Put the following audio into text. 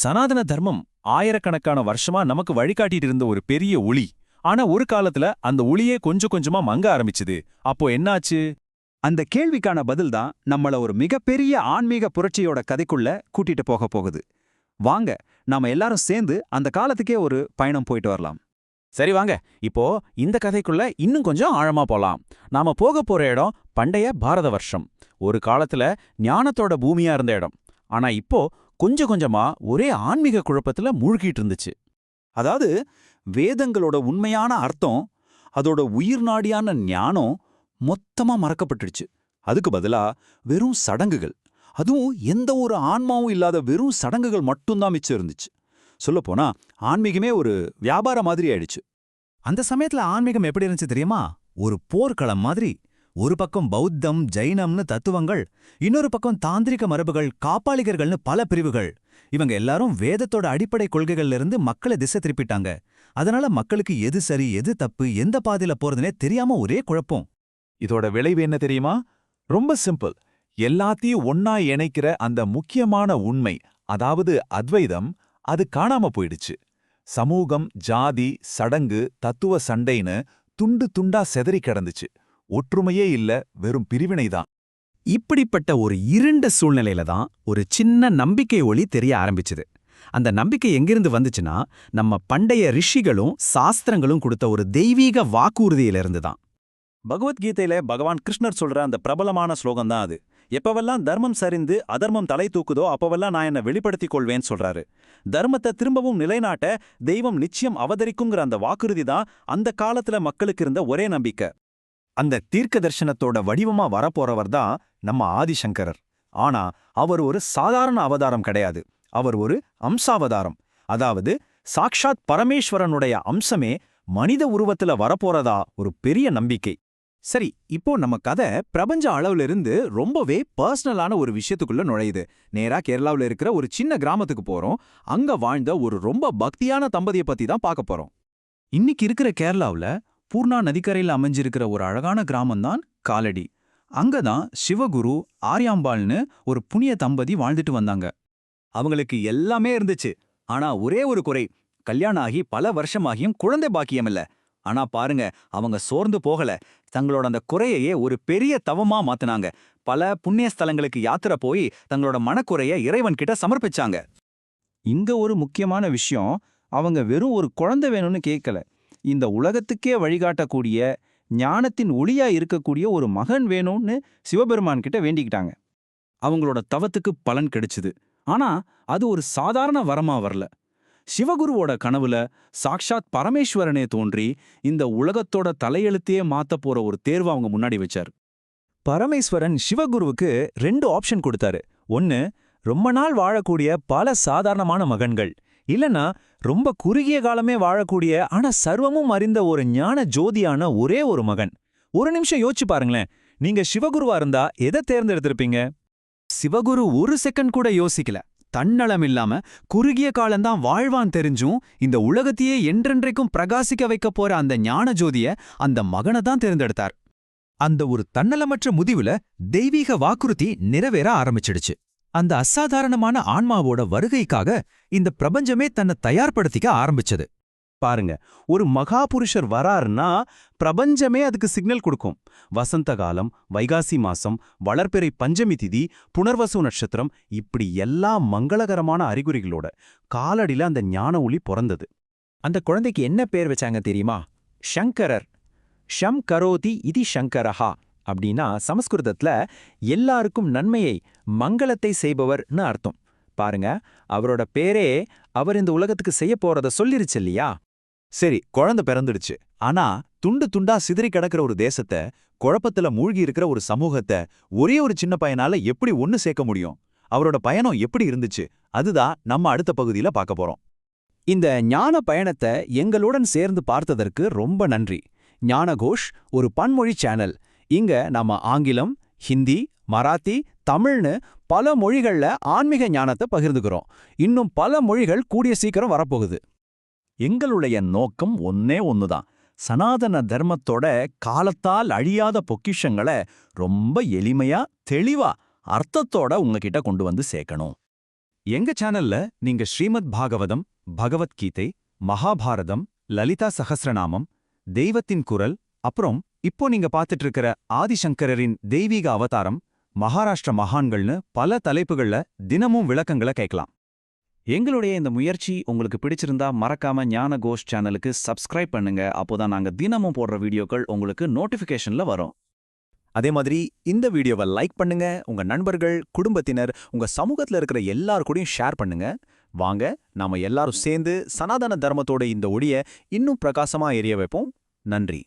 சனாதன தர்மம் ஆயிரக்கணக்கான வருஷமா நமக்கு வழிகாட்டிட்டு இருந்த ஒரு பெரிய ஒளி. ஆனா ஒரு காலத்துல அந்த ஒளியே கொஞ்சம் கொஞ்சமா மங்க ஆரம்பிச்சுது. அப்போ என்னாச்சு? அந்த கேள்விக்கான பதில்தான் நம்மள ஒரு மிகப்பெரிய ஆன்மீக புரட்சியோட கதைக்குள்ள கூட்டிட்டு போகுது. வாங்க, நாம எல்லாரும் சேர்ந்து அந்த காலத்துக்கே ஒரு பயணம் போயிட்டு வரலாம். சரி வாங்க, இப்போ இந்த கதைக்குள்ள இன்னும் கொஞ்சம் ஆழமா போலாம். நாம போக போற இடம் பண்டைய பாரத வருஷம். ஒரு காலத்துல ஞானத்தோட பூமியா இருந்த இடம். ஆனா இப்போ கொஞ்சம் கொஞ்சமா ஒரே ஆன்மீக குழப்பத்துல மூழ்கிட்டு இருந்துச்சு. அதாவது வேதங்களோட உண்மையான அர்த்தம், அதோட உயிர் நாடியான ஞானம் மொத்தமா மறக்கப்பட்டுடுச்சு. அதுக்கு பதிலா வெறும் சடங்குகள், அதுவும் எந்த ஒரு ஆன்மாவும் இல்லாத வெறும் சடங்குகள் மட்டும்தான் மிச்சம் இருந்துச்சு. சொல்லப்போனா ஆன்மீகமே ஒரு வியாபாரம் மாதிரி ஆயிடுச்சு. அந்த சமயத்துல ஆன்மீகம் எப்படி இருந்துச்சு தெரியுமா? ஒரு போர்க்களம் மாதிரி. ஒரு பக்கம் பௌத்தம், ஜைனம்னு தத்துவங்கள், இன்னொரு பக்கம் தாந்திரிக மரபுகள், காப்பாளிகர்கள்னு பல பிரிவுகள். இவங்க எல்லாரும் வேதத்தோட அடிப்படை கொள்கைகள்ல இருந்து மக்களை திசை திருப்பிட்டாங்க. அதனால மக்களுக்கு எது சரி, எது தப்பு, எந்த பாதையில போறதுனே தெரியாம ஒரே குழப்பம். இதோட விளைவு என்ன தெரியுமா? ரொம்ப சிம்பிள். எல்லாத்தையும் ஒன்னா இணைக்கிற அந்த முக்கியமான உண்மை, அதாவது அத்வைதம், அது காணாம போயிடுச்சு. சமூகம், ஜாதி, சடங்கு, தத்துவ சண்டைன்னு துண்டு துண்டா செதறி கிடந்துச்சு. ஒற்றுமையே இல்ல, வெறும் பிரிவினைதான். இப்படிப்பட்ட ஒரு இருண்ட சூழ்நிலையில தான் ஒரு சின்ன நம்பிக்கை ஒளி தெரிய ஆரம்பிச்சுது. அந்த நம்பிக்கை எங்கிருந்து வந்துச்சுன்னா, நம்ம பண்டைய ரிஷிகளும் சாஸ்திரங்களும் கொடுத்த ஒரு தெய்வீக வாக்குறுதியிலிருந்து தான். பகவத்கீதையில பகவான் கிருஷ்ணர் சொல்ற அந்த பிரபலமான ஸ்லோகம் தான் அது. எப்பவெல்லாம் தர்மம் சரிந்து அதர்மம் தலை தூக்குதோ அப்பவெல்லாம் நான் என்ன வெளிப்படுத்திக் கொள்வேன்னு சொல்றாரு. தர்மத்தை திரும்பவும் நிலைநாட்ட தெய்வம் நிச்சயம் அவதரிக்குங்கிற அந்த வாக்குறுதி தான் அந்த காலத்துல மக்களுக்கு இருந்த ஒரே நம்பிக்கை. அந்த தீர்க்க தரிசனத்தோட வடிவமா வரப்போறவர் தான் நம்ம ஆதிசங்கரர். ஆனா அவர் ஒரு சாதாரண அவதாரம் கிடையாது. அவர் ஒரு அம்சாவதாரம். அதாவது சாக்ஷாத் பரமேஸ்வரனுடைய அம்சமே மனித உருவத்துல வரப்போறதா ஒரு பெரிய நம்பிக்கை. சரி, இப்போ நம்ம கதை பிரபஞ்ச அளவுல இருந்து ரொம்பவே பர்சனலான ஒரு விஷயத்துக்குள்ள நுழையுது. நேரா கேரளாவுல இருக்கிற ஒரு சின்ன கிராமத்துக்கு போறோம். அங்க வாழ்ந்த ஒரு ரொம்ப பக்தியான தம்பதியை பத்தி தான் பார்க்க போறோம். இன்னைக்கு இருக்கிற கேரளாவுல பூர்ணா நதிக்கரையில் அமைஞ்சிருக்கிற ஒரு அழகான கிராமம்தான் காலடி. அங்கதான் சிவகுரு, ஆர்யாம்பாள்னு ஒரு புண்ணிய தம்பதி வாழ்ந்துட்டு வந்தாங்க. அவங்களுக்கு எல்லாமே இருந்துச்சு. ஆனா ஒரே ஒரு குறை, கல்யாணம் ஆகி பல வருஷமாகியும் குழந்தை பாக்கியம் இல்ல. ஆனா பாருங்க, அவங்க சோர்ந்து போகல. தங்களோட அந்த குறையையே ஒரு பெரிய தவமா மாத்துனாங்க. பல புண்ணிய ஸ்தலங்களுக்கு யாத்திரை போய் தங்களோட மனக்குறைய இறைவன் கிட்ட சமர்ப்பிச்சாங்க. இங்க ஒரு முக்கியமான விஷயம், அவங்க வெறும் ஒரு குழந்தை வேணும்னு கேட்கல. இந்த உலகத்துக்கே வழிகாட்டக்கூடிய, ஞானத்தின் ஒளியா இருக்கக்கூடிய ஒரு மகன் வேணும்னு சிவபெருமான் கிட்ட வேண்டிக்கிட்டாங்க. அவங்களோட தவத்துக்கு பலன் கிடைச்சுது. ஆனா அது ஒரு சாதாரண வரமா வரல. சிவகுருவோட கனவுல சாக்ஷாத் பரமேஸ்வரனே தோன்றி இந்த உலகத்தோட தலையெழுத்தையே மாத்த போற ஒரு தேர்வு அவங்க முன்னாடி வச்சார். பரமேஸ்வரன் சிவகுருவுக்கு 2 ஆப்ஷன் கொடுத்தாரு. ஒன்னு, ரொம்ப நாள் வாழக்கூடிய பல சாதாரணமான மகன்கள். இல்லனா ரொம்ப குறுகிய காலமே வாழக்கூடிய ஆனா சர்வமும் அறிந்த ஒரு ஞான ஜோதியான ஒரே ஒரு மகன். ஒரு நிமிஷம் யோசிச்சு பாருங்களேன், நீங்க சிவகுருவா இருந்தா எதை தேர்ந்தெடுத்திருப்பீங்க? சிவகுரு ஒரு செகண்ட் கூட யோசிக்கல. தன்னலம் இல்லாம குறுகிய காலம்தான் வாழ்வான் தெரிஞ்சும் இந்த உலகத்தையே என்றென்றைக்கும் பிரகாசிக்க வைக்க போற அந்த ஞான ஜோதிய அந்த மகனை தான் தேர்ந்தெடுத்தார். அந்த ஒரு தன்னலமற்ற முடிவுல தெய்வீக வாக்குறுதி நிறைவேற ஆரம்பிச்சிடுச்சு. அந்த அசாதாரணமான ஆன்மாவோட வருகைக்காக இந்த பிரபஞ்சமே தன்னை தயார்படுத்திக்க ஆரம்பிச்சது. பாருங்க, ஒரு மகாபுருஷர் வராருன்னா பிரபஞ்சமே அதுக்கு சிக்னல் கொடுக்கும். வசந்த காலம், வைகாசி மாசம், வளர்பிறை பஞ்சமி திதி, புனர்வசு நட்சத்திரம், இப்படி எல்லா மங்களகரமான அறிகுறிகளோட காலடியில அந்த ஞான ஒளி பிறந்தது. அந்த குழந்தைக்கு என்ன பேர் வச்சாங்க தெரியுமா? ஷங்கரர். ஷம் கரோதி இதி ஷங்கரஹா அப்படின்னா சமஸ்கிருதத்துல எல்லாருக்கும் நன்மையை, மங்களத்தை செய்பவர்னு அர்த்தம். பாருங்க, அவரோட பேரே அவர் இந்த உலகத்துக்கு செய்ய போறத சொல்லிருச்சு இல்லையா? சரி, குழந்தை பிறந்துடுச்சு. ஆனா துண்டு துண்டா சிதறி கிடக்கிற ஒரு தேசத்தை, குழப்பத்துல மூழ்கி இருக்கிற ஒரு சமூகத்தை ஒரே ஒரு சின்ன பையனால எப்படி ஒன்னு சேர்க்க முடியும்? அவரோட பயணம் எப்படி இருந்துச்சு? அதுதான் நம்ம அடுத்த பகுதியில பார்க்க போறோம். இந்த ஞான பயணத்தை எங்களுடன் சேர்ந்து பார்த்ததற்கு ரொம்ப நன்றி. ஞானகோஷ் ஒரு பன்மொழி சேனல். இங்க நாம ஆங்கிலம், ஹிந்தி, மராத்தி, தமிழ்னு பல மொழிகள்ல ஆன்மீக ஞானத்தை பகிர்ந்துக்கிறோம். இன்னும் பல மொழிகள் கூடிய சீக்கிரம் வரப்போகுது. எங்களுடைய நோக்கம் ஒன்னே ஒண்ணுதான். சனாதன தர்மத்தோட காலத்தால் அழியாத பொக்கிஷங்களை ரொம்ப எளிமையா, தெளிவா, அர்த்தத்தோட உங்ககிட்ட கொண்டு வந்து சேர்க்கணும். எங்க சேனல்ல நீங்க ஸ்ரீமத் பாகவதம், பகவத்கீதை, மகாபாரதம், லலிதா சகஸ்ரநாமம், தெய்வத்தின் குரல், அப்புறம் இப்போ நீங்க பார்த்துட்டு இருக்கிற ஆதிசங்கரரின் தெய்வீக அவதாரம், மகாராஷ்டிர மகான்கள்னு பல தலைப்புகள்ல தினமும் விளக்கங்களை கேட்கலாம். எங்களுடைய இந்த முயற்சி உங்களுக்கு பிடிச்சிருந்தா மறக்காம ஞான கோஷ் சேனலுக்கு சப்ஸ்கிரைப் பண்ணுங்க. அப்போதான் நாங்க தினமும் போடுற வீடியோக்கள் உங்களுக்கு நோட்டிஃபிகேஷன்ல வரும். அதே மாதிரி இந்த வீடியோவை லைக் பண்ணுங்க, உங்க நண்பர்கள், குடும்பத்தினர், உங்க சமூகத்துல இருக்கிற எல்லார் கூடயும் ஷேர் பண்ணுங்க. வாங்க நாம எல்லாரும் சேர்ந்து சனாதன தர்மத்தோட இந்த ஒளியை இன்னும் பிரகாசமா எரிய வைப்போம். நன்றி.